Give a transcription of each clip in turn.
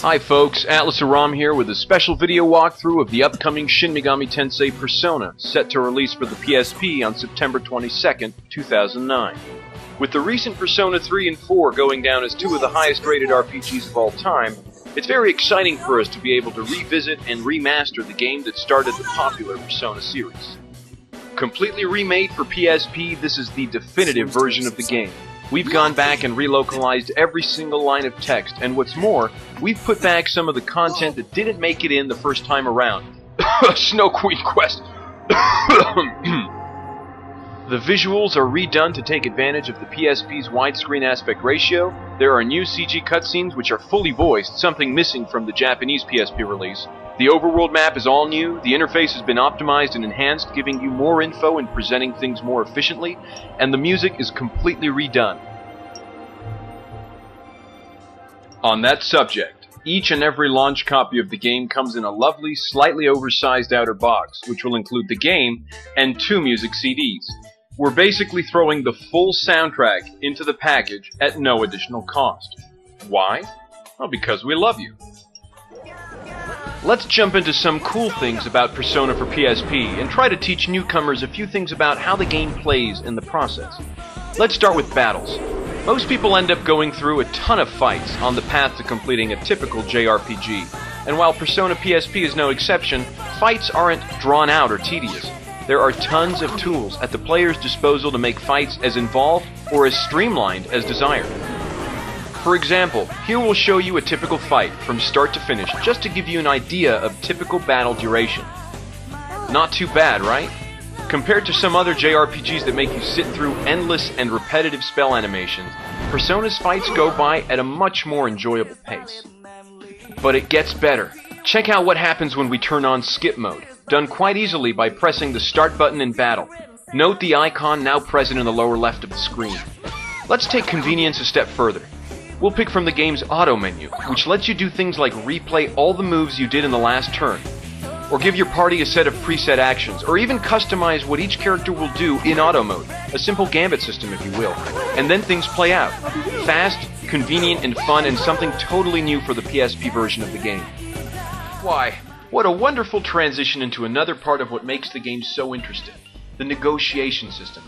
Hi folks, Atlas Aram here with a special video walkthrough of the upcoming Shin Megami Tensei Persona, set to release for the PSP on September 22nd, 2009. With the recent Persona 3 and 4 going down as two of the highest rated RPGs of all time, it's very exciting for us to be able to revisit and remaster the game that started the popular Persona series. Completely remade for PSP, this is the definitive version of the game. We've gone back and relocalized every single line of text, and what's more, we've put back some of the content that didn't make it in the first time around. Snow Queen Quest! The visuals are redone to take advantage of the PSP's widescreen aspect ratio. There are new CG cutscenes which are fully voiced, something missing from the Japanese PSP release. The overworld map is all new, the interface has been optimized and enhanced, giving you more info and presenting things more efficiently, and the music is completely redone. On that subject, each and every launch copy of the game comes in a lovely, slightly oversized outer box, which will include the game and 2 music CDs. We're basically throwing the full soundtrack into the package at no additional cost. Why? Well, because we love you. Let's jump into some cool things about Persona for PSP and try to teach newcomers a few things about how the game plays in the process. Let's start with battles. Most people end up going through a ton of fights on the path to completing a typical JRPG, and while Persona PSP is no exception, fights aren't drawn out or tedious. There are tons of tools at the player's disposal to make fights as involved or as streamlined as desired. For example, here we'll show you a typical fight from start to finish just to give you an idea of typical battle duration. Not too bad, right? Compared to some other JRPGs that make you sit through endless and repetitive spell animations, Persona's fights go by at a much more enjoyable pace. But it gets better. Check out what happens when we turn on skip mode, done quite easily by pressing the start button in battle. Note the icon now present in the lower left of the screen. Let's take convenience a step further. We'll pick from the game's auto menu, which lets you do things like replay all the moves you did in the last turn, or give your party a set of preset actions, or even customize what each character will do in auto mode, a simple gambit system if you will, and then things play out. Fast, convenient, and fun, and something totally new for the PSP version of the game. Why, what a wonderful transition into another part of what makes the game so interesting, the negotiation system.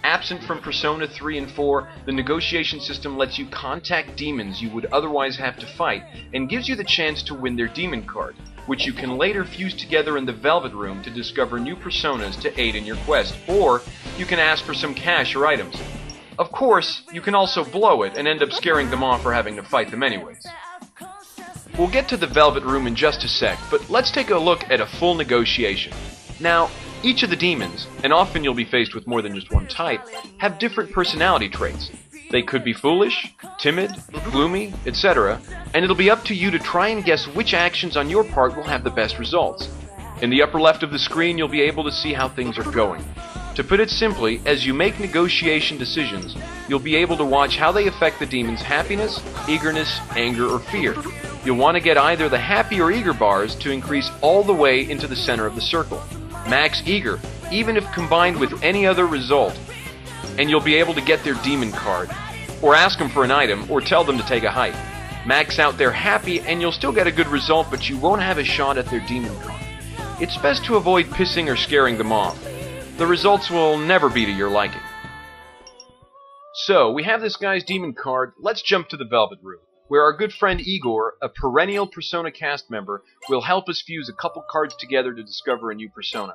Absent from Persona 3 and 4, the negotiation system lets you contact demons you would otherwise have to fight, and gives you the chance to win their demon card, which you can later fuse together in the Velvet Room to discover new personas to aid in your quest, or you can ask for some cash or items. Of course, you can also blow it and end up scaring them off for having to fight them anyways. We'll get to the Velvet Room in just a sec, but let's take a look at a full negotiation. Now, each of the demons, and often you'll be faced with more than just one type, have different personality traits. They could be foolish, timid, gloomy, etc., and it'll be up to you to try and guess which actions on your part will have the best results. In the upper left of the screen, you'll be able to see how things are going. To put it simply, as you make negotiation decisions, you'll be able to watch how they affect the demon's happiness, eagerness, anger, or fear. You'll want to get either the happy or eager bars to increase all the way into the center of the circle. Max eager, even if combined with any other result, and you'll be able to get their demon card, or ask them for an item, or tell them to take a hike. Max out their happy, and you'll still get a good result, but you won't have a shot at their demon card. It's best to avoid pissing or scaring them off. The results will never be to your liking. So, we have this guy's demon card. Let's jump to the Velvet Room, where our good friend Igor, a perennial Persona cast member, will help us fuse a couple cards together to discover a new persona.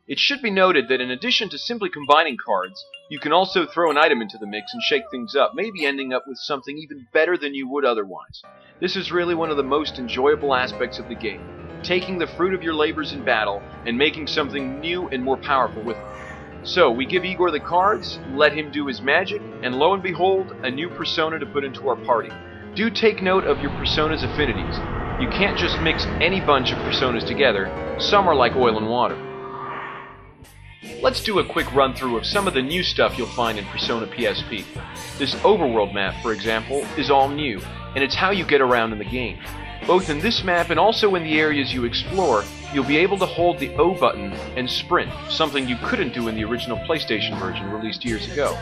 It should be noted that in addition to simply combining cards, you can also throw an item into the mix and shake things up, maybe ending up with something even better than you would otherwise. This is really one of the most enjoyable aspects of the game, taking the fruit of your labors in battle and making something new and more powerful with it. So, we give Igor the cards, let him do his magic, and lo and behold, a new persona to put into our party. Do take note of your persona's affinities. You can't just mix any bunch of personas together. Some are like oil and water. Let's do a quick run through of some of the new stuff you'll find in Persona PSP. This overworld map, for example, is all new, and it's how you get around in the game. Both in this map and also in the areas you explore, you'll be able to hold the O button and sprint, something you couldn't do in the original PlayStation version released years ago.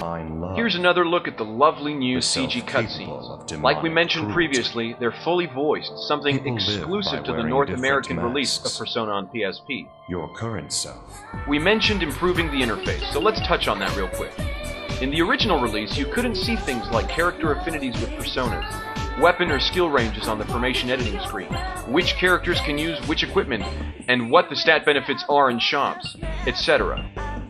divine love. Here's another look at the lovely new The CG self-capable of cutscenes. demonic Like we mentioned cruelty. previously, they're fully voiced, something People live exclusive by to the wearing North different American release of masks. Persona on PSP. Your current self. We mentioned improving the interface, so let's touch on that real quick. In the original release, you couldn't see things like character affinities with personas, weapon or skill ranges on the formation editing screen, which characters can use which equipment, and what the stat benefits are in shops, etc.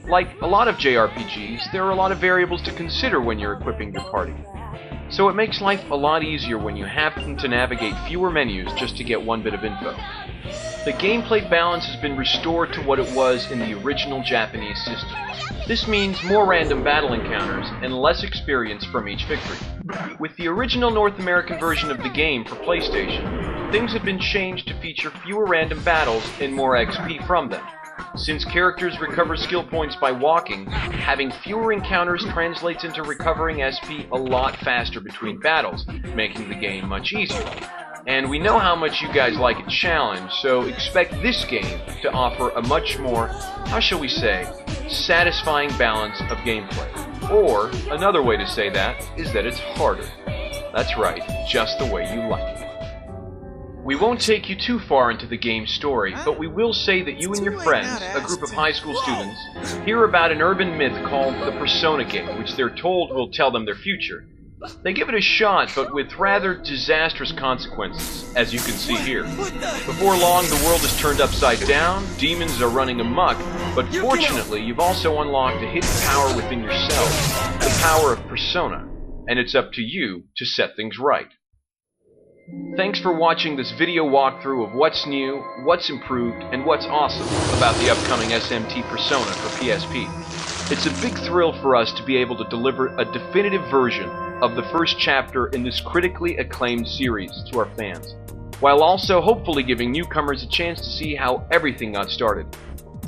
Like a lot of JRPGs, there are a lot of variables to consider when you're equipping your party. So it makes life a lot easier when you happen to navigate fewer menus just to get one bit of info. The gameplay balance has been restored to what it was in the original Japanese system. This means more random battle encounters and less experience from each victory. With the original North American version of the game for PlayStation, things have been changed to feature fewer random battles and more XP from them. Since characters recover skill points by walking, having fewer encounters translates into recovering SP a lot faster between battles, making the game much easier. And we know how much you guys like a challenge, so expect this game to offer a much more, how shall we say, satisfying balance of gameplay. Or, another way to say that is that it's harder. That's right, just the way you like it. We won't take you too far into the game's story, but we will say that you and your friends, a group of high school students, hear about an urban myth called the Persona game, which they're told will tell them their future. They give it a shot, but with rather disastrous consequences, as you can see here. Before long, the world is turned upside down, demons are running amok, but fortunately, you've also unlocked a hidden power within yourself, the power of Persona, and it's up to you to set things right. Thanks for watching this video walkthrough of what's new, what's improved, and what's awesome about the upcoming SMT Persona for PSP. It's a big thrill for us to be able to deliver a definitive version of the first chapter in this critically acclaimed series to our fans, while also hopefully giving newcomers a chance to see how everything got started.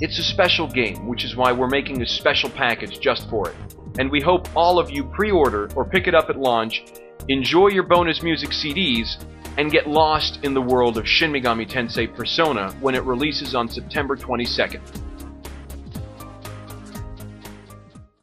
It's a special game, which is why we're making a special package just for it, and we hope all of you pre-order or pick it up at launch, enjoy your bonus music CDs, and get lost in the world of Shin Megami Tensei Persona when it releases on September 22nd.